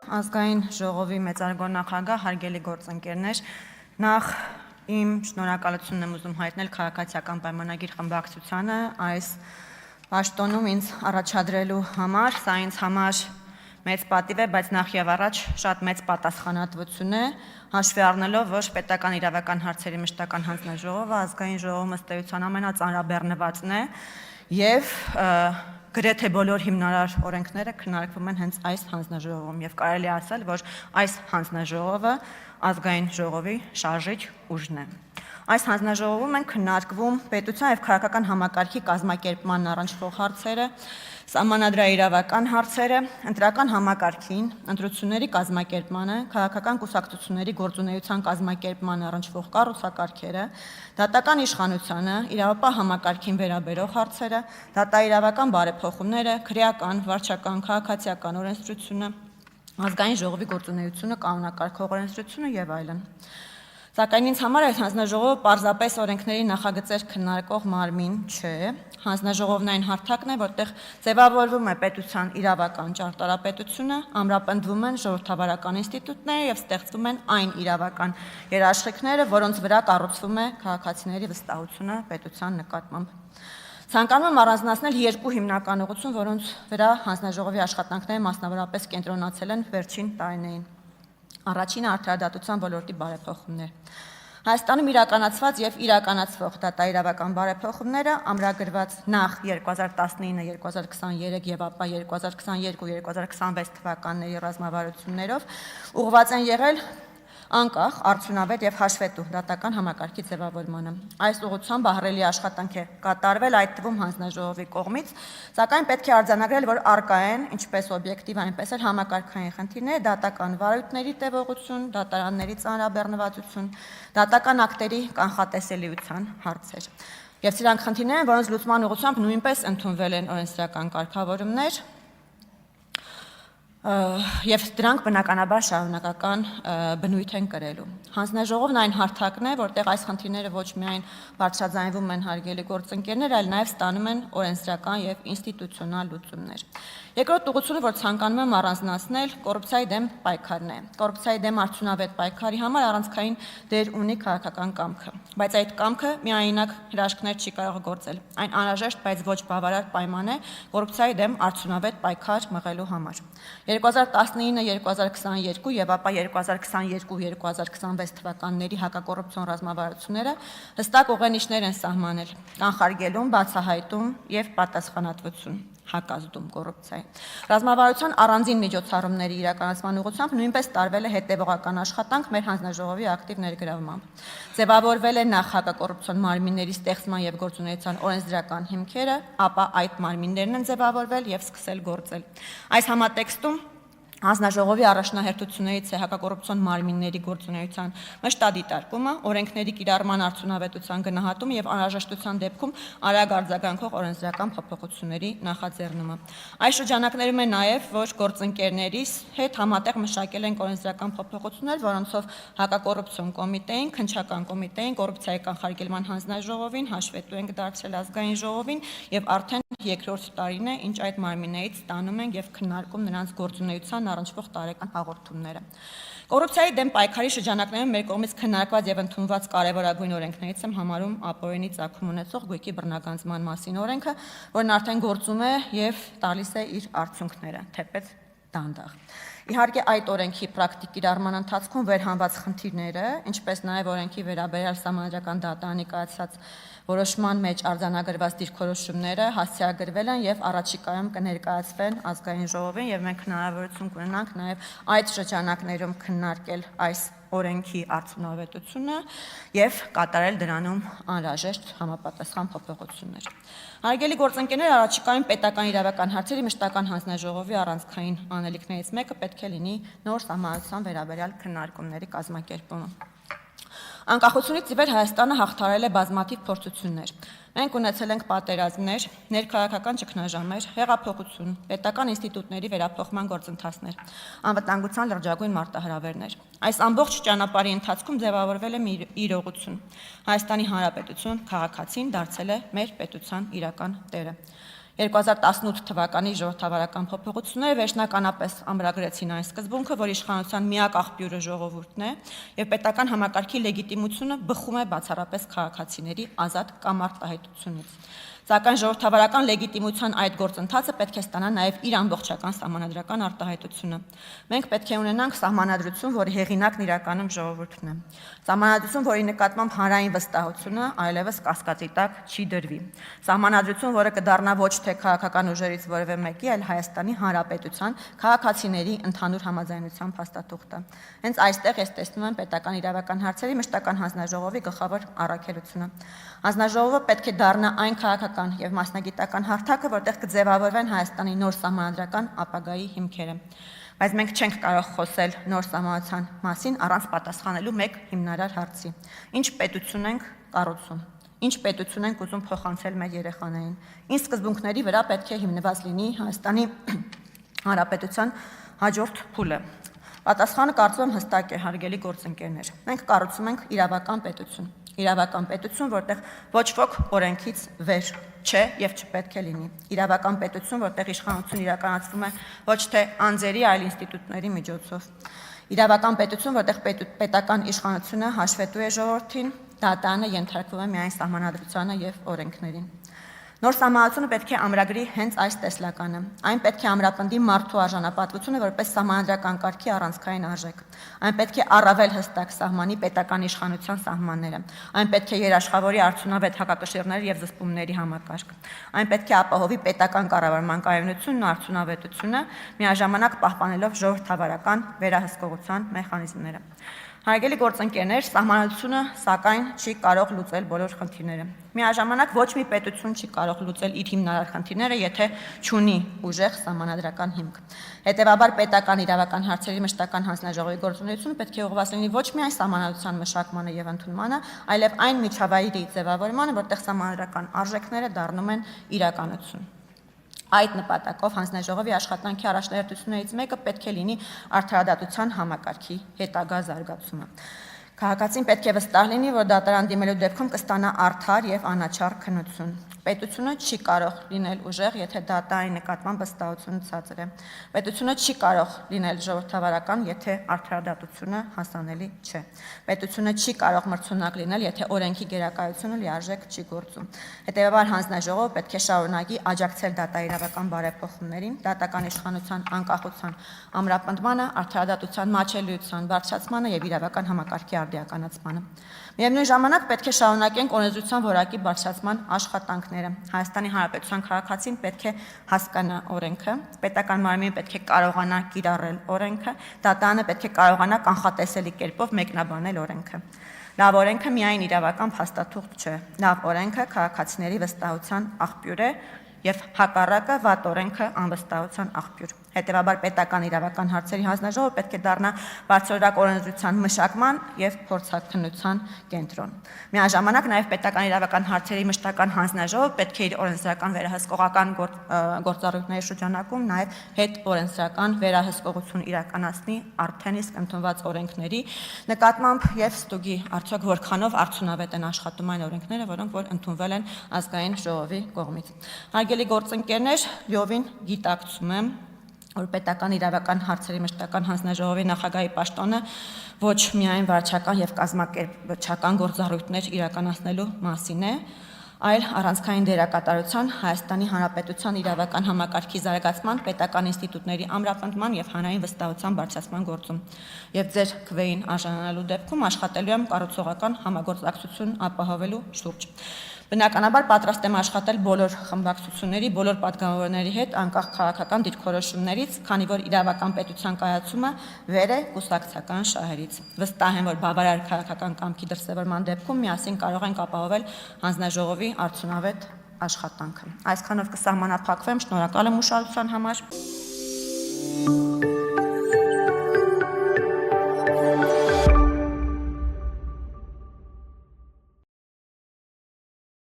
Ազգային ժողովի մեծարգո նախագահ, հարգելի գործընկերներ, նախ իմ շնորհակալությունն եմ ուզում հայտնել քաղաքացիական պայմանագիր խմբակցությանը այս պաշտոնում ինձ առաջադրելու համար, սա ինձ համար մեծ պատիվ է, բայց նախ եւ առաջ շատ մեծ պատասխանատվություն է, հաշվի առնելով, որ պետական իրավական հարցերի մշտական հանձնաժողովը ազգային ժողովի ըստ էության ամենածանրաբեռնվածն է եւ գրեթե բոլոր հիմնարար օրենքները քննարկվում են հենց այս հանձնաժողովում եւ կարելի է ասել, որ այս հանձնաժողովը ազգային ժողովի շարժիչ ուժն է։ Այս հանձնաժողովում են քննարկվում պետության եւ քաղաքական համակարգի կազմակերպման առնչվող հարցերը, սահմանադրաիրավական հարցերը, ընտրական համակարգին, ընտրությունների կազմակերպմանը, քաղաքական կուսակցությունների գործունեության կազմակերպման առնչվող կառուցակարգերը, դատական իշխանությանը, իրավապահ համակարգին վերաբերող հարցերը, դատաիրավական բարեփոխումները, քրեական, վարչական, քաղաքացիական օրենսդրությունը, ազգային ժողովի գործունեությունը, կանոնակարգող օրենսդրությունը եւ այլն։ Սակայն ինձ համար այս հանձնաժողովը պարզապես օրենքների նախագծեր քննարկող մարմին չէ, հանձնաժողովն այն հարթակն է, որտեղ ձևավորվում է պետության իրավական ճարտարապետությունը, ամրապնդվում են ժողովրդավարական ինստիտուտները եւ ստեղծվում են այն իրավական երաշխիքները, որոնց վրա կառուցվում է քաղաքացիների վստահությունը պետության նկատմամբ։ Ցանկանում եմ առանձնացնել երկու հիմնական ուղղություն, որոնց վրա հանձնաժողովի աշխատանքները մասնավորապես կենտրոնացել են վերջին տարիներին։ Առաջինը արդարադատության ոլորտի բարեփոխումներ։ Հայաստանում իրականացված եւ իրականացվող դատաիրավական բարեփոխումները ամրագրված նախ 2019-2023 եւ ապա 2022-2026 թվականների ռազմավարություններով ուղղված են եղել անկախ, արդյունավետ եւ հաշվետու դատական համակարգի ձևավորմանը։ Այս ուղղությամբ ահռելի աշխատանք է կատարվել այդ թվում հանձնաժողովի կողմից, սակայն պետք է արձանագրել, որ առկա են ինչպես օբյեկտիվ, այնպես էլ համակարգային խնդիրներ, դատական վարույթների տևողություն, դատարանների ծանրաբեռնվածություն, դատական ակտերի կանխատեսելիության հարցեր։ Եվ սրանք խնդիրներ են, որոնց լուծման ուղղությամբ նույնպես ընդունվել են օրենսդրական կարգավորումներ, եւ դրանք բնականաբար շարունակական բնույթ են կրելու։ Հանձնաժողովն այն հարթակն է, որտեղ այս խնդիրները ոչ միայն բարձրաձայնվում են հարգելի գործընկերներ, այլ նաեւ ստանում են օրենսդրական եւ ինստիտուցիոնալ լուծումներ։ Երկրորդ ուղղությունը, որ ցանկանում եմ առանձնացնել, կոռուպցիայի դեմ պայքարն է։ Կոռուպցիայի դեմ արդյունավետ պայքարի համար առանցքային դեր ունի քաղաքական կամքը, բայց այդ կամքը միայնակ հրաշքներ չի կարող գործել։ Այն անհրաժեշտ, բայց ոչ բավարար պայման է կոռուպցիայի դեմ արդյունավետ պայքար մղելու համար։ 2019-2022 եւ ապա 2022-2026 թվականների հակակոռուպցիոն ռազմավարությունները հստակ ուղենիշներ են սահմանել՝ կանխարգելում, բացահայտում եւ պատասխանատվություն, հակազդում կոռուպցիայի։ Ռազմավարության առանձին միջոցառումների իրականացման ուղղությամբ նույնպես տարվել է հետևողական աշխատանք մեր հանձնաժողովի ակտիվ ներգրավմամբ։ Ձևավորվել է նախ հակակոռուպցիոն մարմինների ստեղծման եւ գործունեության օրենսդրական հիմքերը, ապա այդ մարմիններն են ձևավորվել եւ սկսել գործել։ Այս համատեքստում հանձնաժողովի առաջնահերթություններից է հակակոռուպցիոն մարմինների գործունեության մշտադիտարկումը, օրենքների կիրառման արդյունավետության գնահատումը եւ անհրաժեշտության դեպքում արագ արձագանքող օրենսդրական փոփոխությունների նախաձեռնումը։ Այս շրջանակներում է նաեւ, որ գործընկերներիս հետ համատեղ մշակել են օրենսդրական փոփոխություններ, որոնցով հակակոռուպցիոն կոմիտեին, քննչական կոմիտեին, կոռուպցիայի կանխարգելման հանձնաժողովին, հաշվետու ենք դարձրել ազգային ժողովին եւ արդեն երկրորդ տարին է, ինչ այդ մարմիններից ստանում են եւ քննարկում նրանց գործունեության առնչվող տարեկան հաղորդումները։ Կոռուպցիայի դեմ պայքարի շրջանակներում մեր կողմից քննարկված եւ ընդունված կարևորագույն օրենքներից եմ համարում ապօրինի ծագում ունեցող գույքի բռնագանձման մասին օրենքը, որն արդեն գործում է եւ տալիս է իր արդյունքները, թեպետ դանդաղ։ Իհարկե այդ օրենքի պրակտիկ կիրառման ընթացքում վերհանված խնդիրները, ինչպես նաեւ օրենքի վերաբերյալ սահմանադրական դատարանի կայացած որոշման մեջ արձանագրված դիրքորոշումները հասցեագրվել են եւ առաջիկայում կներկայացվեն ազգային ժողովին եւ մենք հնարավորություն կունենանք նաեւ այդ շրջանակներում քննարկել այս օրենքի արդյունավետությունը եւ կատարել դրանում անհրաժեշտ համապատասխան փոփոխություններ։ Հարգելի գործընկերներ, առաջիկայում պետական իրավական հարցերի մշտական հանձնաժողովի առանցքային անելիքներից մեկը պետք է լինի նոր սահմանադրության վերաբերյալ քննարկումների կազմակերպումը։ Անկախությունից ի վեր Հայաստանը հաղթարել է բազմաթիվ փորձություններ։ Մենք ունեցել ենք պատերազմներ, ներքաղաքական ճգնաժամեր, հեղափոխություն, պետական ինստիտուտների վերափոխման գործընթացներ, անվտանգության լրջագույն մարտահրավերներ։ Այս ամբողջ ճանապարհի ընթացքում ձևավորվել է մի իրողություն։ Հայաստանի Հանրապետություն քաղաքացին դարձել է մեր պետության իրական տերը։ 2018 թվականի ժողովրդավարական փոփոխությունները վերջնականապես ամրագրեցին այն սկզբունքը, որ իշխանության միակ աղբյուրը ժողովուրդն է եւ պետական համակարգի լեգիտիմությունը բխում է բացառապես քաղաքացիների ազատ կամ արտահայտությունից։ Սակայն ժողովրդավարական լեգիտիմության այդ գործընթացը պետք է ստանա նաև իր ամբողջական սահմանադրական արտահայտությունը։ Մենք պետք է ունենանք սահմանադրություն, որի հեղինակն իրականում ժողովուրդն է։ Սահմանադրություն, որի նկատմամբ հանրային վստահությունը այլևս կասկածի տակ չի դրվի։ Սահմանադրություն, որը կդառնա ոչ թե քաղաքական ուժերից որևէ մեկի, այլ Հայաստանի Հանրապետության քաղաքացիների ընդհանուր համաձայնության փաստաթուղթը։ Հենց այստեղ ես տեսնում եմ պետական իրավական հարցերի մշտական հանձնաժողովի գլխավոր առաքելությունը։ Հանձնաժողովը պետք է դառնա այն քաղաքական եւ մասնագիտական հարթակը, որտեղ կձևավորվեն Հայաստանի նոր սահմանադրական ապագայի հիմքերը։ Բայց մենք չենք կարող խոսել նոր սահմանության մասին առանց պատասխանելու մեկ հիմնարար հարցի. ինչ պետություն ենք կառուցում, ինչ պետություն ենք ուզում փոխանցել մեր երեխաներին, ինչ սկզբունքների վրա պետք է հիմնված լինի Հայաստանի Հանրապետության հաջորդ փուլը։ Պատասխանը կարծում եմ հստակ է, հարգելի գործընկերներ։ Մենք կառուցում ենք իրավական պետություն, որտեղ ոչ ոք օրենքից վեր չէ եւ չպետք է լինի։ Իրավական պետություն, որտեղ իշխանություն իրականացվում է ոչ թե անձերի, այլ ինստիտուտների միջոցով։ Իրավական պետություն, որտեղ պետական իշխանությունը հաշվետու է ժողովրդին, դատարանը ենթարկվում է միայն սահմանադրությանը եւ օրենքներին։ Նոր սահմանադրությունը պետք է ամրագրի հենց այս տեսլականը։ Այն պետք է ամրապնդի մարդու արժանապատվությունը որպես սահմանադրական կարգի առանցքային արժեք։ Այն պետք է առավել հստակ սահմանի պետական իշխանության սահմանները։ Այն պետք է երաշխավորի արդյունավետ հակակշիռների եւ զսպումների համակարգ։ Այն պետք է ապահովի պետական կառավարման կայունությունն ու արդյունավետությունը, միաժամանակ պահպանելով ժողովրդավարական վերահսկողության մեխանիզմները։ Հարգելի գործընկերներ, սահմանադրությունը սակայն չի կարող լուծել բոլոր խնդիրները։ Միաժամանակ ոչ մի պետություն չի կարող լուծել իր հիմնարար խնդիրները, եթե չունի ուժեղ սահմանադրական հիմք։ Հետևաբար պետական իրավական հարցերի մշտական հանձնաժողովի գործունեությունը պետք է ուղղված լինի ոչ միայն սահմանադրության մշակմանը եւ ընդունմանը, այլև այն միջավայրի ձևավորմանը, որտեղ սահմանադրական արժեքները դառնում են իրականություն։ Այդ նպատակով հանձնաժողովի աշխատանքի առաջնահերթություններից մեկը պետք է լինի արդարադատության համակարգի հետագա զարգացումը։ Քաղաքացին պետք է վստահ լինի, որ դատարան դիմելու դեպքում կստանա արդար եւ անաչառ քննություն։ Պետությունը չի կարող լինել ուժեղ, եթե դատարանի նկատմամբ վստահությունը ցածր է։ Պետությունը չի կարող լինել ժողովրդավարական, եթե արդարադատությունը հասանելի չէ։ Պետությունը չի կարող մրցունակ լինել, եթե օրենքի գերակայությունը լիարժեք չի գործում։ Հետևաբար հանձնաժողովը պետք է շարունակի աջակցել դատաիրավական բարեփոխումներին, դատական իշխանության անկախության ամրապնդմանը, արդարադատության մատչելիության բարձրացմանը եւ իրավական համակարգի արդիականացմանը։ Միևնույն ժամանակ պետք է շարունակենք օրենսդրության որակի բարձրացման աշխատանքները։ Հայաստանի Հանրապետության քաղաքացին պետք է հասկանա օրենքը, պետական մարմինը պետք է կարողանա կիրառել օրենքը, դատարանը պետք է կարողանա կանխատեսելի կերպով մեկնաբանել օրենքը։ Լավ օրենքը միայն իրավական փաստաթուղթ չէ։ Լավ օրենքը քաղաքացիների վստահության աղբյուր է եւ հակառակը վատ օրենքը անվստահության աղբյուր։ Հետևաբար պետական իրավական հարցերի հանձնաժողովը պետք է դառնա բարձրորակ օրենսդրության մշակման եւ փորձաքննության կենտրոն։ Միաժամանակ նաեւ պետական իրավական հարցերի մշտական հանձնաժողովը պետք է իր օրենսդրական վերահսկողական գործառույթների շրջանակում նաեւ հետ օրենսդրական վերահսկողություն իրականացնի արդեն իսկ ընդունված օրենքների նկատմամբ եւ ստուգի արդյոք որքանով արդյունավետ են աշխատում այն օրենքները, որոնք որ ընդունվել են ազգային ժողովի կողմից։ Հարգելի գործընկերներ, լիովին գիտակցում եմ, որ պետական իրավական հարցերի մշտական հանձնաժողովի նախագահի պաշտոնը ոչ միայն վարչական եւ կազմակերպչական գործառույթներ իրականացնելու մասին է, այլ առանցքային դերակատարության Հայաստանի Հանրապետության իրավական համակարգի զարգացման, պետական ինստիտուտների ամրապնդման եւ հանրային վստահության բարձրացման գործում։ Եվ ձեր քվեին արժանանալու դեպքում աշխատելու եմ կառուցողական համագործակցություն ապահովելու շուրջ։ Բնականաբար պատրաստ եմ աշխատել բոլոր խմբակցությունների, բոլոր պատգամավորների հետ անկախ քաղաքական դիրքորոշումներից, քանի որ իրավական պետության կայացումը վեր է կուսակցական շահերից։ Վստահ եմ, որ բավարար քաղաքական կամքի դրսևորման դեպքում միասին կարող ենք ապահովել հանձնաժողովի արդյունավետ աշխատանքը։ Այսքանով կսահմանափակվեմ, շնորհակալ եմ ուշադրության համար։